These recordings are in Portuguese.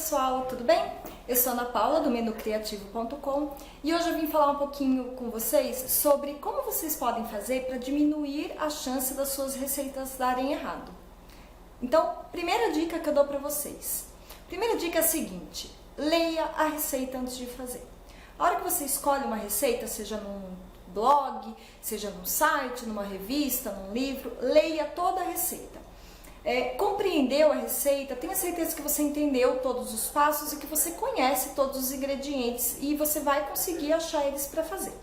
pessoal, tudo bem? Eu sou Ana Paula do menucriativo.com e hoje eu vim falar um pouquinho com vocês sobre como vocês podem fazer para diminuir a chance das suas receitas darem errado. Então, primeira dica que eu dou para vocês. Primeira dica é a seguinte: leia a receita antes de fazer. A hora que você escolhe uma receita, seja num blog, seja num site, numa revista, num livro, leia toda a receita. Compreendeu a receita, tenha certeza que você entendeu todos os passos e que você conhece todos os ingredientes e você vai conseguir achar eles para fazer.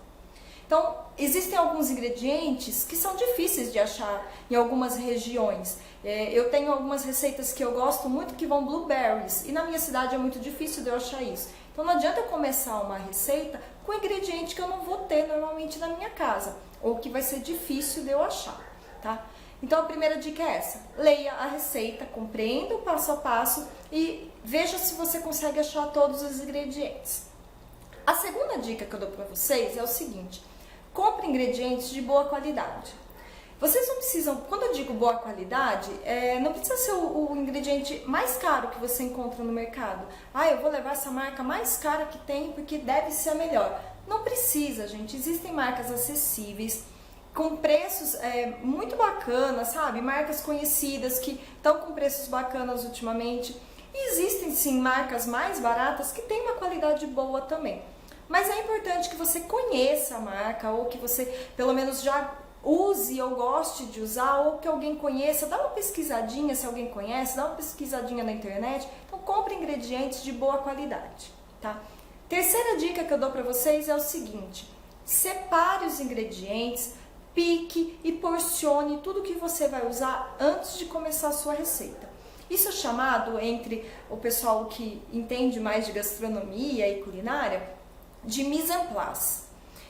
Então, existem alguns ingredientes que são difíceis de achar em algumas regiões. Eu tenho algumas receitas que eu gosto muito que vão blueberries e na minha cidade é muito difícil de eu achar isso. Então não adianta eu começar uma receita com ingrediente que eu não vou ter normalmente na minha casa ou que vai ser difícil de eu achar, tá? Então a primeira dica é essa: leia a receita, compreenda o passo a passo e veja se você consegue achar todos os ingredientes. A segunda dica que eu dou para vocês é o seguinte: compre ingredientes de boa qualidade. Vocês não precisam, quando eu digo boa qualidade, não precisa ser o ingrediente mais caro que você encontra no mercado. Eu vou levar essa marca mais cara que tem porque deve ser a melhor. Não precisa, gente. Existem marcas acessíveis, com preços muito bacanas, sabe? Marcas conhecidas que estão com preços bacanas ultimamente. E existem sim marcas mais baratas que têm uma qualidade boa também. Mas é importante que você conheça a marca ou que você pelo menos já use ou goste de usar ou que alguém conheça. Dá uma pesquisadinha se alguém conhece, dá uma pesquisadinha na internet. Então compre ingredientes de boa qualidade, tá? Terceira dica que eu dou para vocês é o seguinte: separe os ingredientes, pique e porcione tudo que você vai usar antes de começar a sua receita. Isso é chamado, entre o pessoal que entende mais de gastronomia e culinária, de mise en place.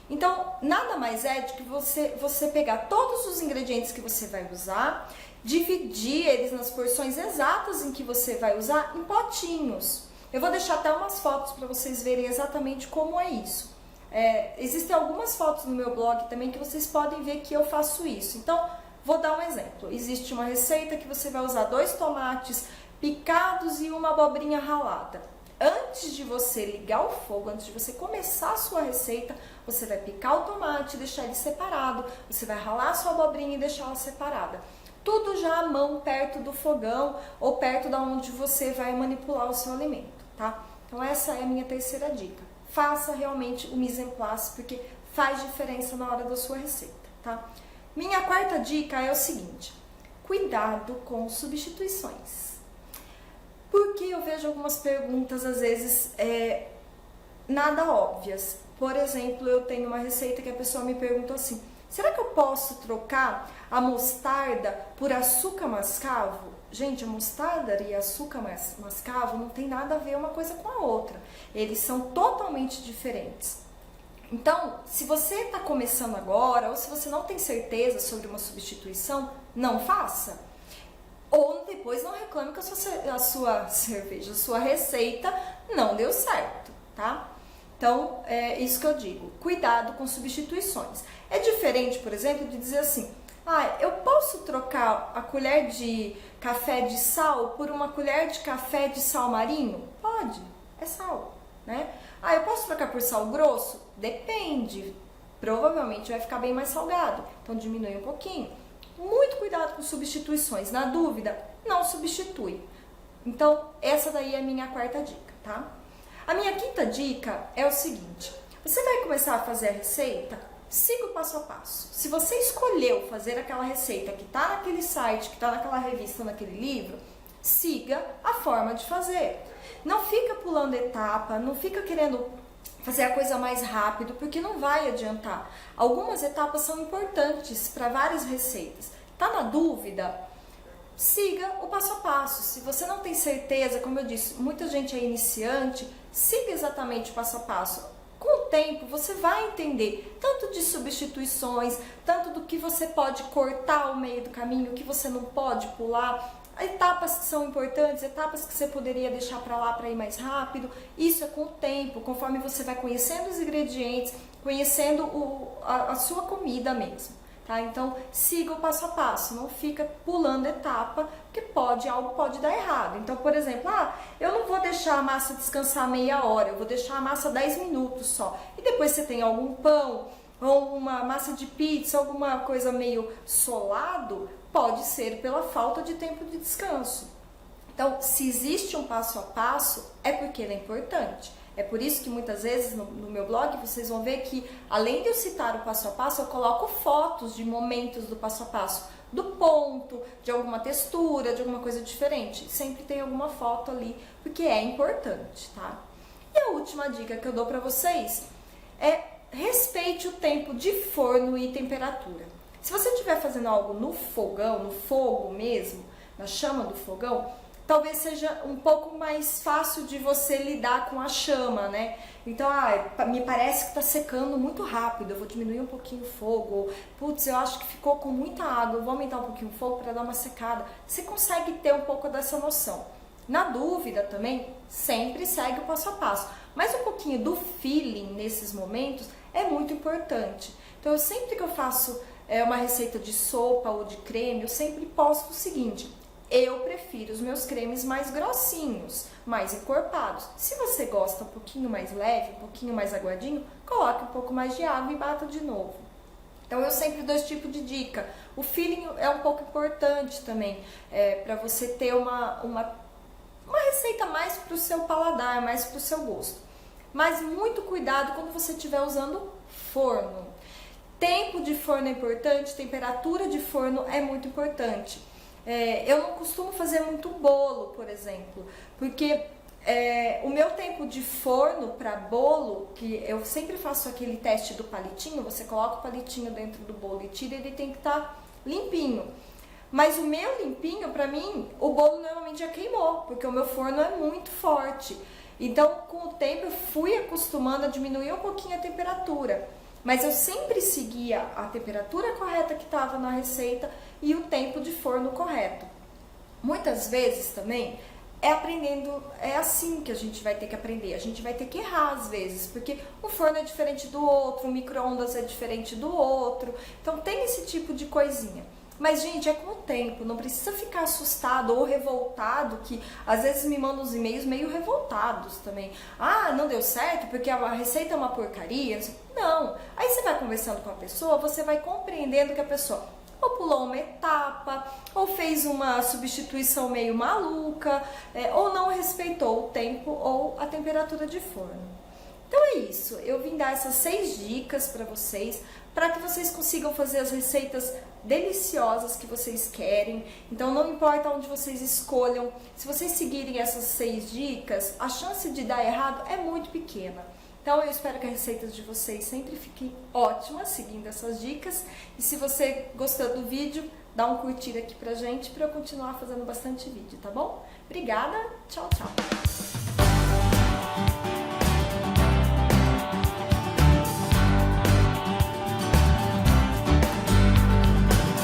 Então, nada mais é do que você pegar todos os ingredientes que você vai usar, dividir eles nas porções exatas em que você vai usar em potinhos. Eu vou deixar até umas fotos para vocês verem exatamente como é isso. Existem algumas fotos no meu blog também que vocês podem ver que eu faço isso. Então, vou dar um exemplo. Existe uma receita que você vai usar 2 tomates picados e uma abobrinha ralada. Antes de você ligar o fogo, antes de você começar a sua receita, você vai picar o tomate e deixar ele separado. Você vai ralar a sua abobrinha e deixar ela separada. Tudo já à mão, perto do fogão ou perto da onde você vai manipular o seu alimento, tá? Então essa é a minha terceira dica. Faça realmente o mise en place, porque faz diferença na hora da sua receita, tá? Minha quarta dica é o seguinte: cuidado com substituições. Porque eu vejo algumas perguntas, às vezes, nada óbvias. Por exemplo, eu tenho uma receita que a pessoa me perguntou assim: será que eu posso trocar a mostarda por açúcar mascavo? Gente, a mostarda e açúcar mascavo não tem nada a ver uma coisa com a outra. Eles são totalmente diferentes. Então, se você está começando agora, ou se você não tem certeza sobre uma substituição, não faça. Ou depois não reclame que a sua receita não deu certo, tá? Então, é isso que eu digo: cuidado com substituições. É diferente, por exemplo, de dizer assim: eu posso trocar a colher de café de sal por uma colher de café de sal marinho? Pode, é sal, né? Eu posso trocar por sal grosso? Depende, provavelmente vai ficar bem mais salgado, então diminui um pouquinho. Muito cuidado com substituições. Na dúvida, não substitui. Então, essa daí é a minha quarta dica, tá? A minha quinta dica é o seguinte: você vai começar a fazer a receita, siga o passo a passo. Se você escolheu fazer aquela receita que está naquele site, que está naquela revista, naquele livro, siga a forma de fazer. Não fica pulando etapa, não fica querendo fazer a coisa mais rápido, porque não vai adiantar. Algumas etapas são importantes para várias receitas. Tá na dúvida? Siga o passo a passo. Se você não tem certeza, como eu disse, muita gente é iniciante, siga exatamente o passo a passo. Com o tempo, você vai entender tanto de substituições, tanto do que você pode cortar ao meio do caminho, o que você não pode pular. Etapas que são importantes, etapas que você poderia deixar para lá para ir mais rápido. Isso é com o tempo, conforme você vai conhecendo os ingredientes, conhecendo a sua comida mesmo. tá? Então siga o passo a passo, não fica pulando etapa, porque algo pode dar errado. Então, por exemplo, eu não vou deixar a massa descansar meia hora, eu vou deixar a massa 10 minutos só. E depois você tem algum pão, ou uma massa de pizza, alguma coisa meio solado, pode ser pela falta de tempo de descanso. Então, se existe um passo a passo, é porque ele é importante. É por isso que muitas vezes no meu blog vocês vão ver que, além de eu citar o passo a passo, eu coloco fotos de momentos do passo a passo, do ponto, de alguma textura, de alguma coisa diferente. Sempre tem alguma foto ali, porque é importante, tá? E a última dica que eu dou pra vocês é: respeite o tempo de forno e temperatura. Se você estiver fazendo algo no fogão, no fogo mesmo, na chama do fogão, talvez seja um pouco mais fácil de você lidar com a chama, né? Então, me parece que tá secando muito rápido, eu vou diminuir um pouquinho o fogo. Ou, putz, eu acho que ficou com muita água, eu vou aumentar um pouquinho o fogo para dar uma secada. Você consegue ter um pouco dessa noção. Na dúvida também, sempre segue o passo a passo. Mas um pouquinho do feeling nesses momentos é muito importante. Então, sempre que eu faço uma receita de sopa ou de creme, eu sempre posto o seguinte: eu prefiro os meus cremes mais grossinhos, mais encorpados. Se você gosta um pouquinho mais leve, um pouquinho mais aguadinho, coloque um pouco mais de água e bata de novo. Então eu sempre dou esse tipo de dica. O feeling é um pouco importante também, para você ter uma receita mais para o seu paladar, mais para o seu gosto. Mas muito cuidado quando você estiver usando forno. Tempo de forno é importante, temperatura de forno é muito importante. Eu não costumo fazer muito bolo, por exemplo, porque o meu tempo de forno para bolo, que eu sempre faço aquele teste do palitinho, você coloca o palitinho dentro do bolo e tira, ele tem que estar limpinho. Mas o meu limpinho, para mim, o bolo normalmente já queimou, porque o meu forno é muito forte. Então, com o tempo, eu fui acostumando a diminuir um pouquinho a temperatura. Mas eu sempre seguia a temperatura correta que estava na receita e o tempo de forno correto. Muitas vezes também é assim que a gente vai ter que aprender. A gente vai ter que errar às vezes, porque um forno é diferente do outro, um micro-ondas é diferente do outro. Então tem esse tipo de coisinha. Mas, gente, é com o tempo, não precisa ficar assustado ou revoltado, que às vezes me mandam uns e-mails meio revoltados também. Não deu certo porque a receita é uma porcaria. Não, aí você vai conversando com a pessoa, você vai compreendendo que a pessoa ou pulou uma etapa, ou fez uma substituição meio maluca, ou não respeitou o tempo ou a temperatura de forno. Então é isso, eu vim dar essas 6 dicas para que vocês consigam fazer as receitas deliciosas que vocês querem. Então não importa onde vocês escolham, se vocês seguirem essas 6 dicas, a chance de dar errado é muito pequena. Então eu espero que as receitas de vocês sempre fiquem ótimas seguindo essas dicas. E se você gostou do vídeo, dá um curtir aqui pra gente, pra eu continuar fazendo bastante vídeo, tá bom? Obrigada, tchau, tchau!